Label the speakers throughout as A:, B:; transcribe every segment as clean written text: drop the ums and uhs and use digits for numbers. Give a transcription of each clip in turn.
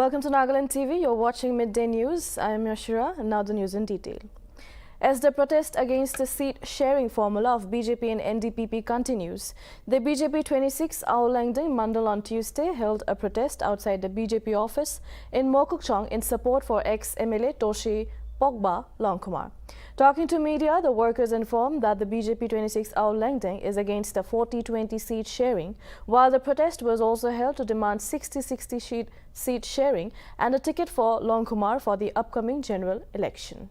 A: Welcome to Nagaland TV. You're watching Midday News. I am Yashira, and now the news in detail. As the protest against the seat-sharing formula of BJP and NDPP continues, the BJP 26 Aulangding Mandal on Tuesday held a protest outside the BJP office in Mokokchung in support for ex-MLA Toshi Pogba Longkumar. Talking to media, the workers informed that the BJP 26 Aulangding is against the 40-20 seat sharing, while the protest was also held to demand 60-60 seat sharing and a ticket for Longkumar for the upcoming general election.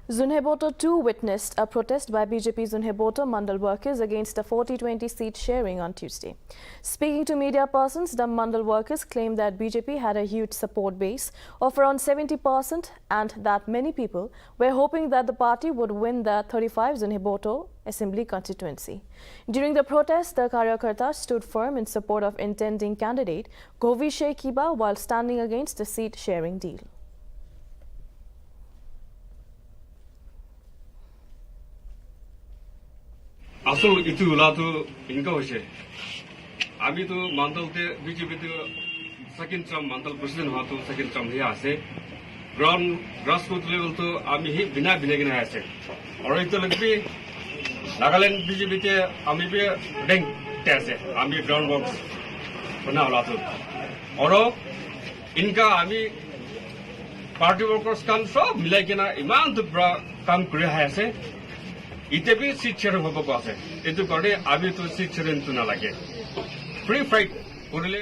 A: Zunheboto too witnessed a protest by BJP Zunheboto Mandal workers against the 40-20 seat sharing on Tuesday. Speaking to media persons, the Mandal workers claimed that BJP had a huge support base of around 70% and that many people were hoping that the party would win the 35 Zunheboto Assembly constituency. During the protest, the Karyakartas stood firm in support of intending candidate Govi Kiba while standing against the seat sharing deal.
B: আসল ইতি উলা তো Inca হইছে আমি তো মান্ডলতে BJP তো second term mandal president হওয়া তো second term হয়ে আছে গ্রাসরুট লেভেল তো আমি বিনা কিনা আছে আর এটা লাগবে নাগাল্যান্ড বিজেপিতে আমি বে র্যাঙ্ক আছে আমি গ্রাউন্ড ওয়ার্ক বনা হলা তো আর ইনকা আমি পার্টি ওয়ার্কার্স কাম সব মিলাই কিনা ইমান তো কাম করে আছে इते भी सीट शेयरिंग होबो पासे एतु करे आबि तो सीट शेयरिंग तो ना लागे फ्री फाइट उरले.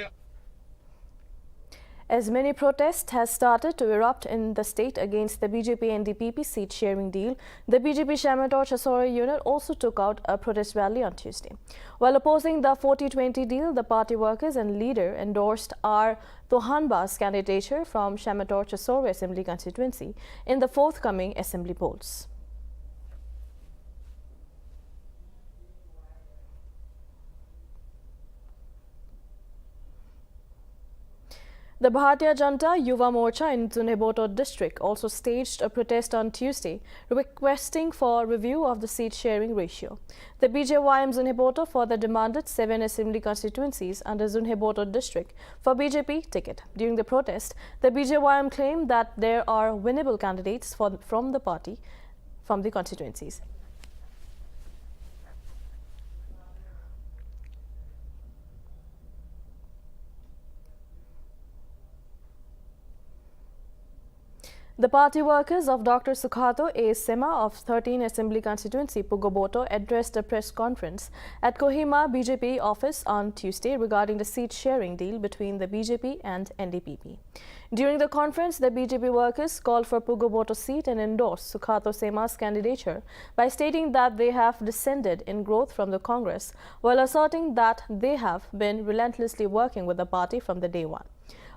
A: As many protests has started to erupt in the state against the BJP NDPP seat sharing deal, the BJP Shamator Chasori unit also took out a protest rally on Tuesday. While opposing the 40-20 deal, the party workers and leader endorsed R. Tohanba's candidature from Shamator Chasori Assembly constituency in the forthcoming assembly polls. The Bharatiya Janata Yuva Morcha in Zunheboto district also staged a protest on Tuesday, requesting for review of the seat-sharing ratio. The BJYM Zunheboto for the demanded 7 assembly constituencies under Zunheboto district for BJP ticket. During the protest, the BJYM claimed that there are winnable candidates from the party from the constituencies. The party workers of Dr. Sukhato A. Sema of 13 Assembly Constituency Pugoboto addressed a press conference at Kohima BJP office on Tuesday regarding the seat-sharing deal between the BJP and NDPP. During the conference, the BJP workers called for Pugoboto seat and endorsed Sukhato Sema's candidature by stating that they have descended in growth from the Congress while asserting that they have been relentlessly working with the party from the day one.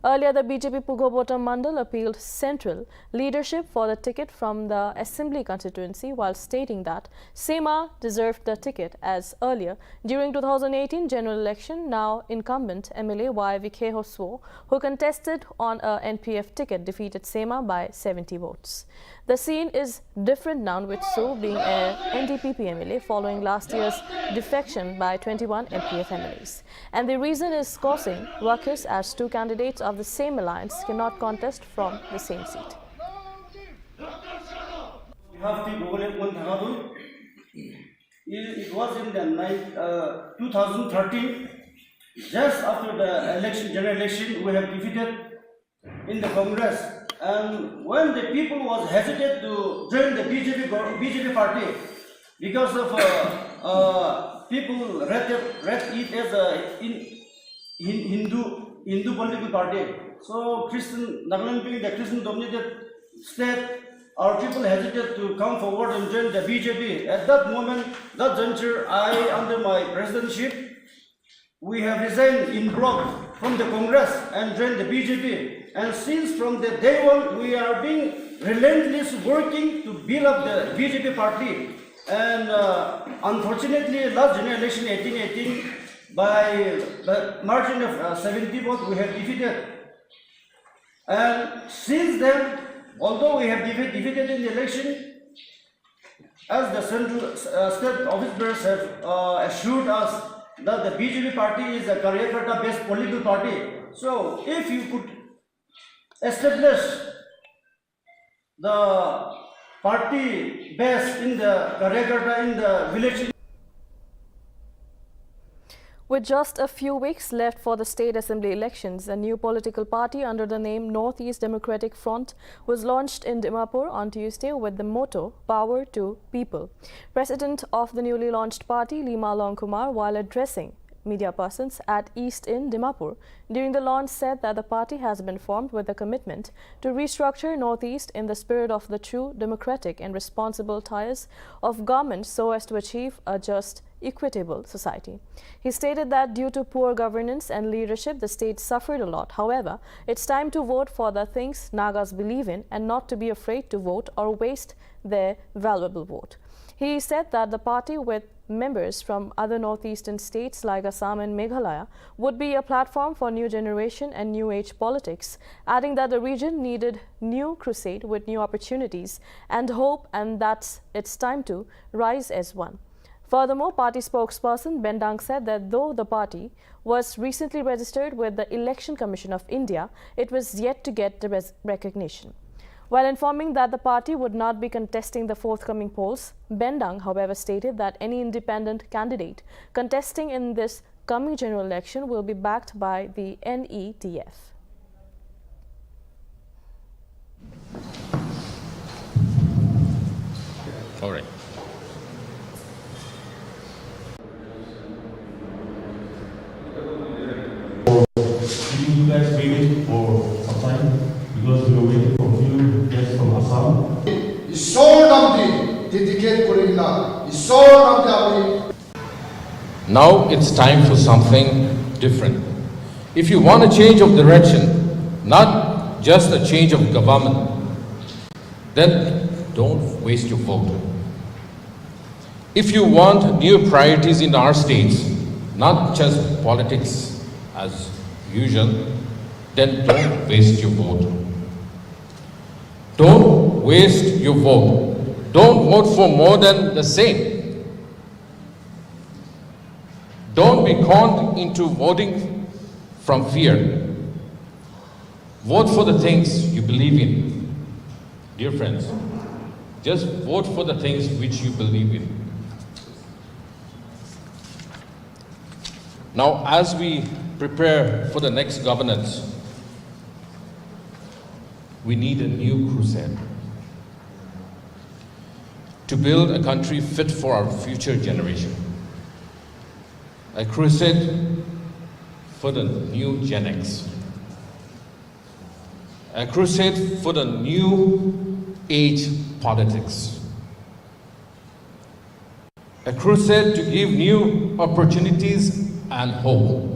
A: Earlier, the BJP Pugoboto Mandal appealed central leadership for the ticket from the Assembly constituency while stating that Sema deserved the ticket as earlier during 2018 general election, now incumbent MLA Y. Vikheho Svo, who contested on a NPF ticket, defeated Sema by 70 votes. The scene is different now with Svo being an NDPP MLA following last year's defection by 21 NPF MLAs. And the reason is causing ruckus as two candidates of the same alliance cannot contest from the same seat.
C: It was in the 2013, just after the general election, we have defeated in the Congress. And when the people was hesitant to join the BJP party because of people read it as a Hindu political party. So Nagaland being the Christian dominated state, our people hesitated to come forward and join the BJP. At that moment, that juncture, under my presidency, we have resigned in bloc from the Congress and joined the BJP. And since from the day one, we are being relentless working to build up the BJP party. And unfortunately, last general election 1818, by the margin of 70 votes, we have defeated. And since then, although we have defeated in the election, as the central state officers have assured us that the BJP party is a Karyakarta-based political party. So, if you could establish the party base in the Karyakarta, in the village.
A: With just a few weeks left for the state assembly elections, a new political party under the name Northeast Democratic Front was launched in Dimapur on Tuesday with the motto, Power to People. President of the newly launched party, Lima Longkumar, while addressing media persons at East in Dimapur during the launch, said that the party has been formed with a commitment to restructure Northeast in the spirit of the true democratic and responsible ties of government so as to achieve a just, equitable society. He stated that due to poor governance and leadership, the state suffered a lot. However, it's time to vote for the things Nagas believe in and not to be afraid to vote or waste their valuable vote. He said that the party, with members from other northeastern states like Assam and Meghalaya, would be a platform for new generation and new age politics, adding that the region needed new crusade with new opportunities and hope, and that it's time to rise as one. Furthermore, party spokesperson Bendang said that though the party was recently registered with the Election Commission of India, it was yet to get the recognition. While informing that the party would not be contesting the forthcoming polls, Bendang, however, stated that any independent candidate contesting in this coming general election will be backed by the Nltv.
D: All right.
E: You guys waited for some time because we were waiting for a few guests from Assam.
D: Now it's time for something different. If you want a change of direction, not just a change of government, then don't waste your vote. If you want new priorities in our states, not just politics as usual, then don't waste your vote. Don't waste your vote. Don't vote for more than the same. Don't be conned into voting from fear. Vote for the things you believe in. Dear friends, just vote for the things which you believe in. Now, as we prepare for the next governance, we need a new crusade to build a country fit for our future generation. A crusade for the new Gen X. A crusade for the new age politics. A crusade to give new opportunities and hope.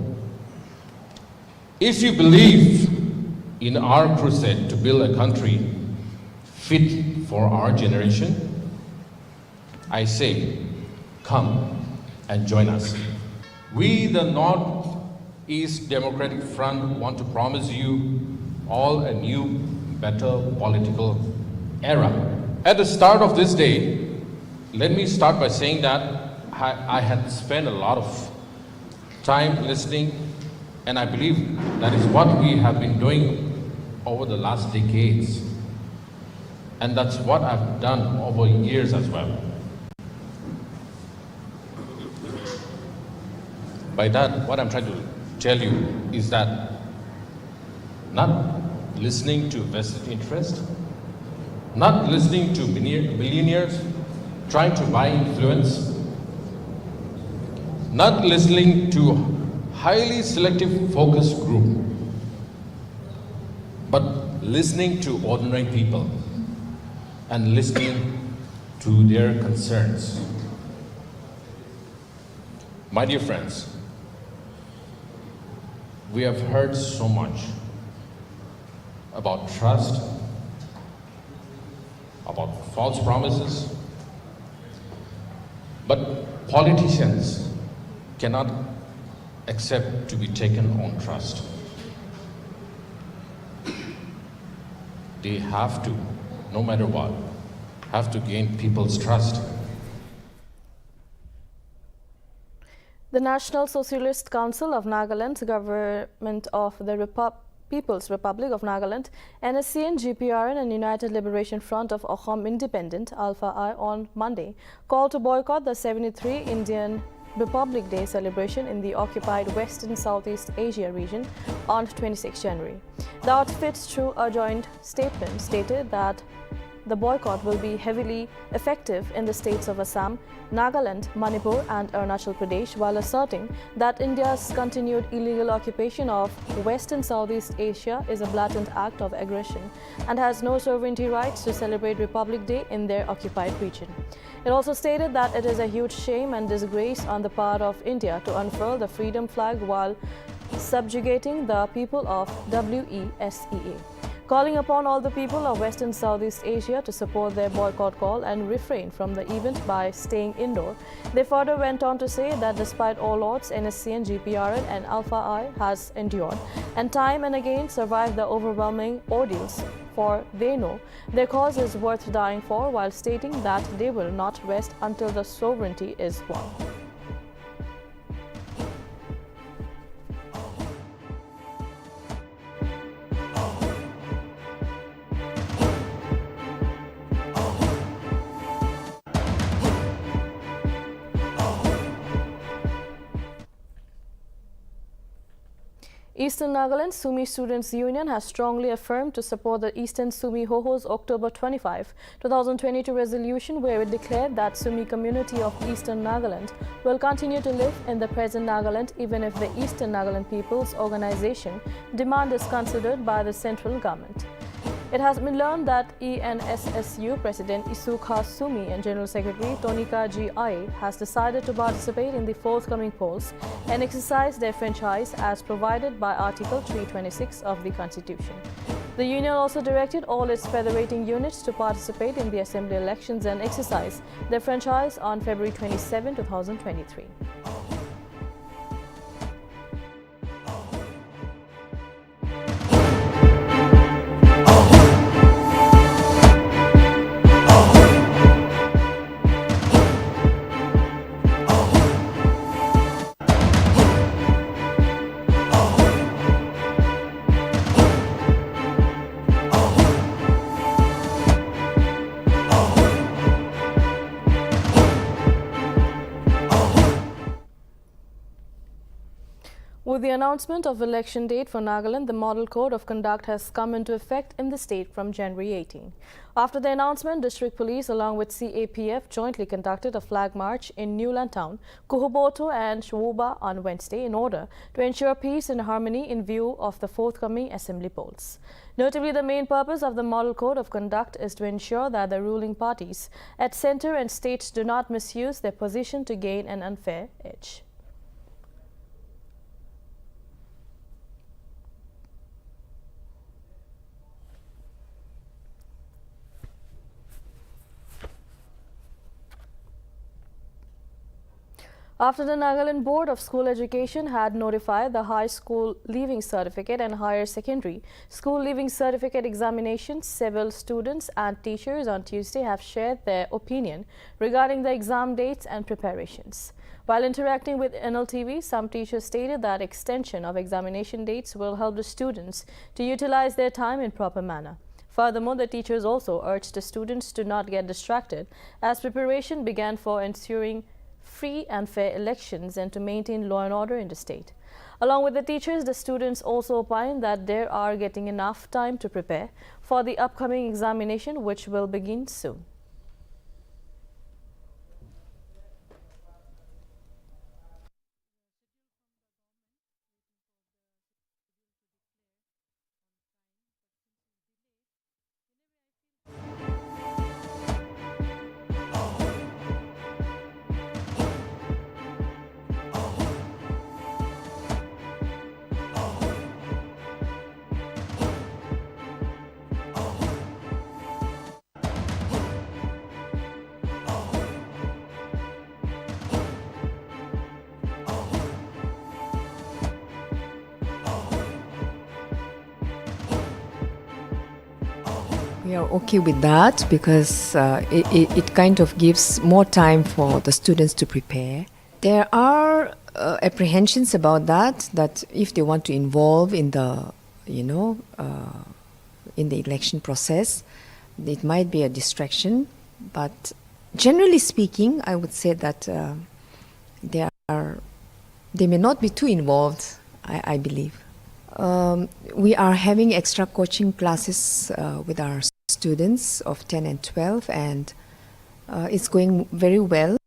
D: If you believe in our crusade to build a country fit for our generation, I say, come and join us. We, the Northeast Democratic Front, want to promise you all a new, better political era. At the start of this day, let me start by saying that I had spent a lot of time listening, and I believe that is what we have been doing over the last decades. And that's what I've done over years as well. By that, what I'm trying to tell you is that not listening to vested interest, not listening to billionaires trying to buy influence, not listening to highly selective focus group, but listening to ordinary people and listening to their concerns. My dear friends, we have heard so much about trust, about false promises, but politicians cannot accept to be taken on trust. they have to, no matter what, have to gain people's trust.
A: The National Socialist Council of Nagaland, Government of the People's Republic of Nagaland, NSCN, GPRN and United Liberation Front of Assam Independent, Alpha I, on Monday, called to boycott the 73 Indian Republic Day celebration in the occupied Western Southeast Asia region on 26 January. The outfit, through a joint statement, stated that the boycott will be heavily effective in the states of Assam, Nagaland, Manipur and Arunachal Pradesh, while asserting that India's continued illegal occupation of Western Southeast Asia is a blatant act of aggression and has no sovereignty rights to celebrate Republic Day in their occupied region. It also stated that it is a huge shame and disgrace on the part of India to unfurl the freedom flag while subjugating the people of WESEA. Calling upon all the people of Western Southeast Asia to support their boycott call and refrain from the event by staying indoor. They further went on to say that despite all odds, NSCN, GPRN and Alpha I has endured and time and again survived the overwhelming ordeals, for they know their cause is worth dying for, while stating that they will not rest until the sovereignty is won. Eastern Nagaland Sumi Students Union has strongly affirmed to support the Eastern Sumi Hoho's October 25, 2022 resolution, where it declared that Sumi community of Eastern Nagaland will continue to live in the present Nagaland even if the Eastern Nagaland People's Organization demand is considered by the central government. It has been learned that ENSSU President Isukha Sumi and General Secretary Tonika G. Ai has decided to participate in the forthcoming polls and exercise their franchise as provided by Article 326 of the Constitution. The union also directed all its federating units to participate in the assembly elections and exercise their franchise on February 27, 2023. With the announcement of election date for Nagaland, the Model Code of Conduct has come into effect in the state from January 18. After the announcement, District Police along with CAPF jointly conducted a flag march in Newland Town, Kuhuboto and Shwuba on Wednesday in order to ensure peace and harmony in view of the forthcoming assembly polls. Notably, the main purpose of the Model Code of Conduct is to ensure that the ruling parties at centre and states do not misuse their position to gain an unfair edge. After the Nagaland Board of School Education had notified the High School Leaving Certificate and Higher Secondary School Leaving Certificate examinations, several students and teachers on Tuesday have shared their opinion regarding the exam dates and preparations. While interacting with Nltv, some teachers stated that extension of examination dates will help the students to utilize their time in proper manner. Furthermore, the teachers also urged the students to not get distracted as preparation began for ensuring free and fair elections and to maintain law and order in the state. Along with the teachers, the students also opined that they are getting enough time to prepare for the upcoming examination, which will begin soon.
F: We are okay with that because it kind of gives more time for the students to prepare. There are apprehensions about that if they want to involve in the, in the election process, it might be a distraction. But generally speaking, I would say that they may not be too involved, I believe. We are having extra coaching classes with our students of 10 and 12, and it's going very well.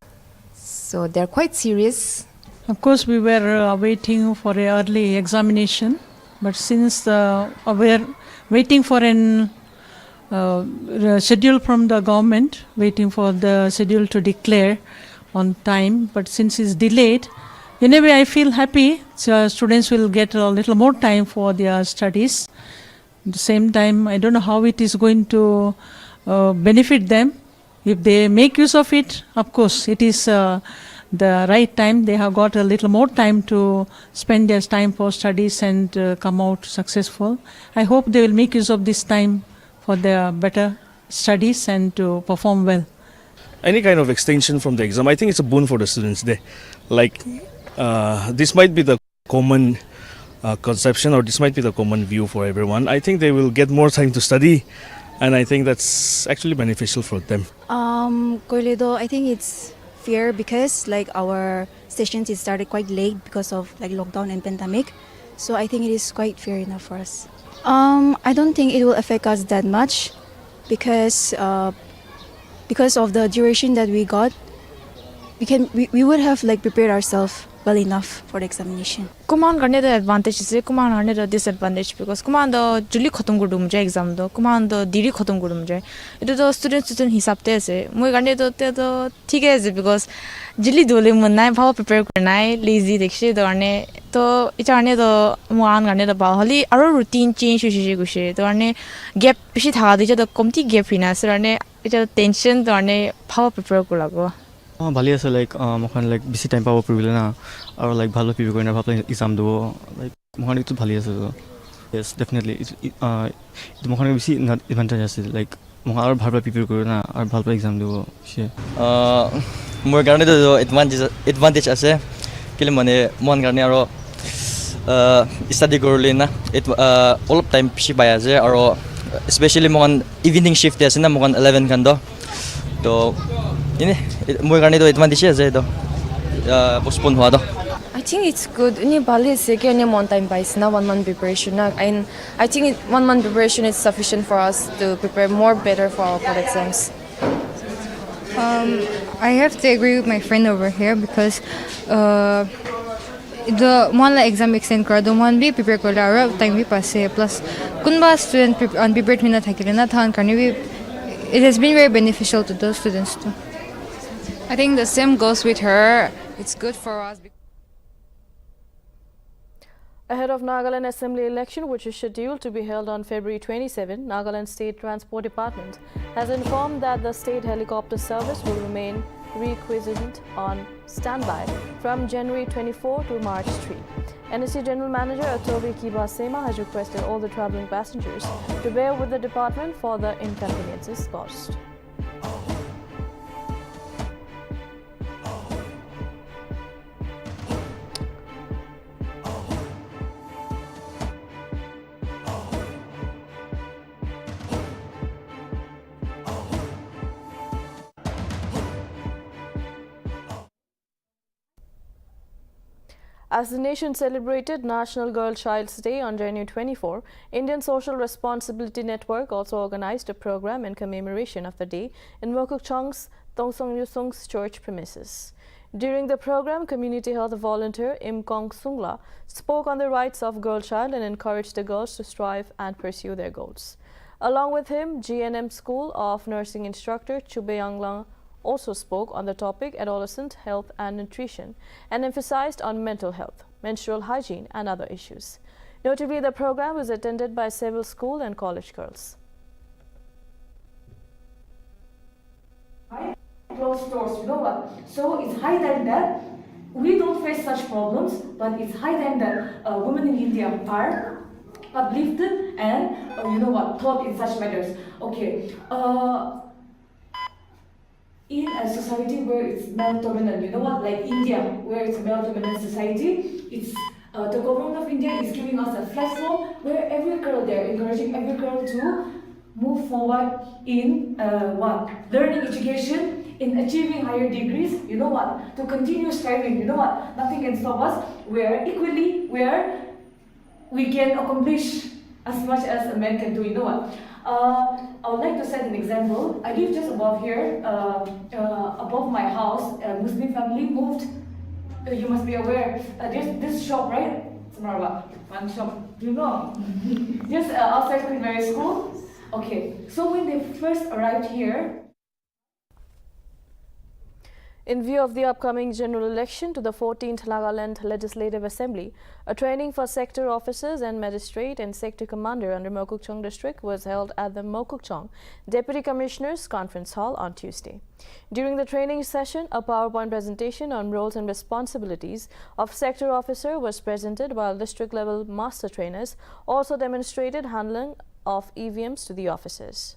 F: So they're quite serious.
G: Of course, we were waiting for an early examination, but since we're waiting for an schedule from the government, waiting for the schedule to declare on time, but since it's delayed, anyway, I feel happy. So students will get a little more time for their studies. At the same time, I don't know how it is going to benefit them. If they make use of it, of course, it is the right time. They have got a little more time to spend their time for studies and come out successful. I hope they will make use of this time for their better studies and to perform well.
H: Any kind of extension from the exam, I think it's a boon for the students there. Like, this might be the common conception, or this might be the common view for everyone. I think they will get more time to study, and I think that's actually beneficial for them.
I: I think it's fair because like our sessions is started quite late because of like lockdown and pandemic. So I think it is quite fair enough for us. I don't think it will affect us that much because of the duration that we got. We would have like prepared ourselves well enough for the examination.
J: Kuman गर्ने the advantage is Kuman गर्ने the disadvantage because Kuman the जुली खत्म गर्दु हुन्छ exam दो Kuman the दिरी खत्म गर्दु हुन्छ इतो तो student हिसाब ते से मुझे गर्ने तो ते तो ठीक है because जुली दोले मन नाइ भाव prepare करना है lazy देखिए तो गर्ने तो इच गर्ने तो मुआन गर्ने तो भाव हली अरो routine change कुछ तो गर्ने gap पिछे था दिया तो कम्ती gap हिना से गर्ने इच tension तो गर्ने भाव prepare को लगो
K: ভালে আছে লাইক মখন লাইক বেছি টাইম পাব পৰিলে না আৰু লাইক ভালো প্ৰিপেয়াৰ কৰিনা ভাবলে এক্সাম দিব লাইক মখন ইটো ভালে আছে yes definitely ইটো মখন বেছি এডভান্টেজ আছে লাইক মখন আৰু ভালকৈ প্ৰিপেয়াৰ কৰি না আৰু ভালকৈ এক্সাম দিব
L: মোৰ কাৰণে তো এডভান্টেজ আছে কেলে মানে মন কাৰণে আৰু ষ্টাডি কৰিলে না অলপ টাইম পিছি পাই আছে আৰু স্পেশালি মখন ইভিনিং শিফট আছে না মখন 11 খান তো ini moi garne to advantage ase to postpone hua to
J: I think it's good ni bali se ke ni mon time bai na 1 month preparation na and I think 1 month preparation is sufficient for us to prepare more better for our board exams.
M: I have to agree with my friend over here because the one like exam extend kar the one be prepare kar la time bi passe plus kunba student unprepared hina thakile na than karne bi it has been very beneficial to those students too.
N: I think the same goes with her. It's good for us.
A: Ahead of Nagaland Assembly election, which is scheduled to be held on February 27, Nagaland State Transport Department has informed that the state helicopter service will remain requisitioned on standby from January 24 to March 3. NSC General Manager Atovi Kibasema has requested all the travelling passengers to bear with the department for the inconveniences caused. As the nation celebrated National Girl Child's Day on January 24, Indian Social Responsibility Network also organized a program in commemoration of the day in Mokokchung's Tongsong Yusung's church premises. During the program, community health volunteer Im Kong Sungla spoke on the rights of girl child and encouraged the girls to strive and pursue their goals. Along with him, GNM School of Nursing instructor Chube Yanglang also spoke on the topic adolescent health and nutrition and emphasized on mental health, menstrual hygiene and other issues. Notably, the program was attended by several school and college girls.
O: Closed doors, you know what? So it's high time that we don't face such problems, but it's high time that women in India are uplifted and thought in such matters. Okay. In a society where it's male dominant, like India, where it's a male dominant society, it's the government of India is giving us a platform where every girl, they're encouraging every girl to move forward in learning education, in achieving higher degrees, to continue striving, nothing can stop us, where we can accomplish as much as a man can do, I would like to set an example. I live just above here, above my house, a Muslim family moved. You must be aware, there's this shop, right? One shop, just outside Queen Mary School. Okay, so when they first arrived here,
A: in view of the upcoming general election to the 14th Nagaland Legislative Assembly, a training for sector officers and magistrate and sector commander under Mokokchung district was held at the Mokokchung Deputy Commissioners Conference Hall on Tuesday. During the training session, a PowerPoint presentation on roles and responsibilities of sector officer was presented, while district-level master trainers also demonstrated handling of EVMs to the officers.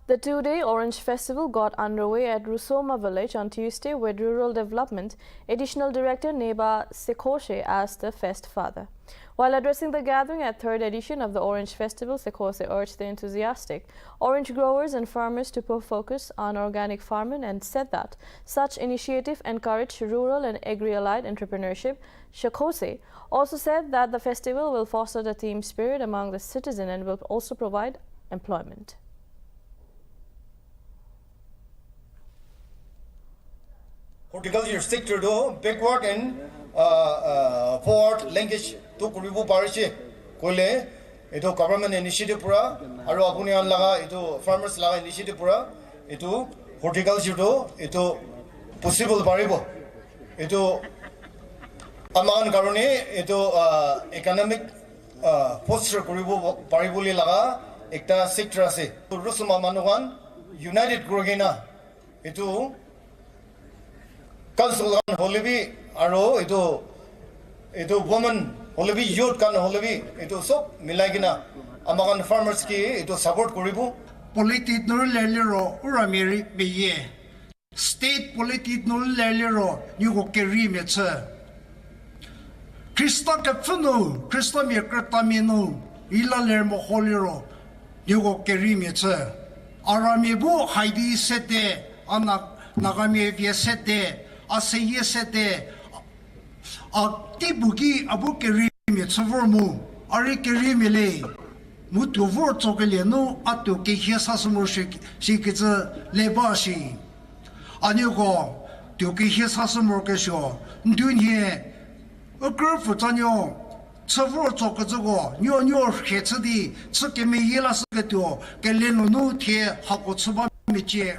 A: The two-day Orange Festival got underway at Rusoma village on Tuesday with Rural Development Additional Director Neba Sekose as the fest father. While addressing the gathering at third edition of the Orange Festival, Sekose urged the enthusiastic orange growers and farmers to put focus on organic farming and said that such initiative encourage rural and agri-allied entrepreneurship. Sekose also said that the festival will foster the team spirit among the citizens and will also provide employment.
P: Horticulture sector do backward and forward linkage to kuribu parishi kole ito government initiative pura aro apuni laga ito farmers laga initiative pura ito horticulture do ito possible paribo ito aman karone ito economic foster kuribu paribuli laga ekta sector ase rusuma manugan united grogena ito Council Holibi, Aro, ito woman, Holibi, youth kan Holibi, ito so, Milagina, Amagan farmers ki, ito support Kuribu.
Q: Politit no lelero, Uramiri Beye. State politit no lelero, Yugo Kerimetsa. Christa Capfuno, Christa Mirkatamino, Ila Lermo Holiro, Yugo Kerimetsa. Aramibu, Heidi Sete, Nagami Viesete. Aseye sete tibuki abu kerimi tsuvormu ari kerimi le mutu vor tsokele no atu ke hiasa sumo shikitsa lebashi anyugo tu ke hiasa sumo ke sho ndunye a girl for tanyo tsovor tsokzo nyo nyo hetsi tsukeme yela sketo ke leno no the hakotsuba miche.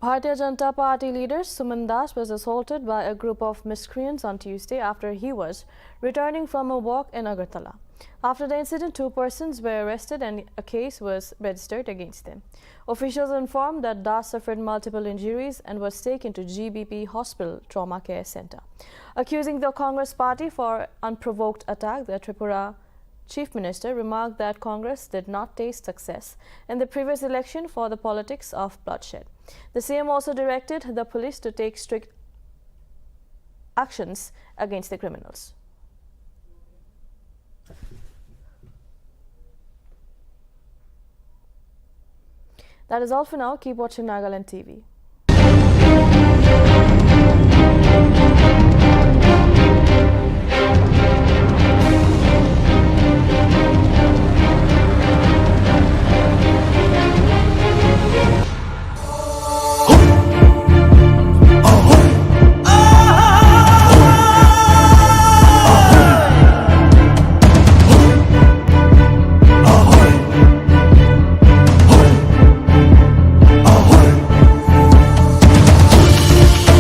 A: Bharatiya Janata Party leader Suman Das was assaulted by a group of miscreants on Tuesday after he was returning from a walk in Agartala. After the incident, 2 persons were arrested and a case was registered against them. Officials informed that Das suffered multiple injuries and was taken to GBP Hospital Trauma Care Center. Accusing the Congress party for unprovoked attack, the Tripura Chief Minister remarked that Congress did not taste success in the previous election for the politics of bloodshed. The CM also directed the police to take strict actions against the criminals. That is all for now. Keep watching Nagaland TV.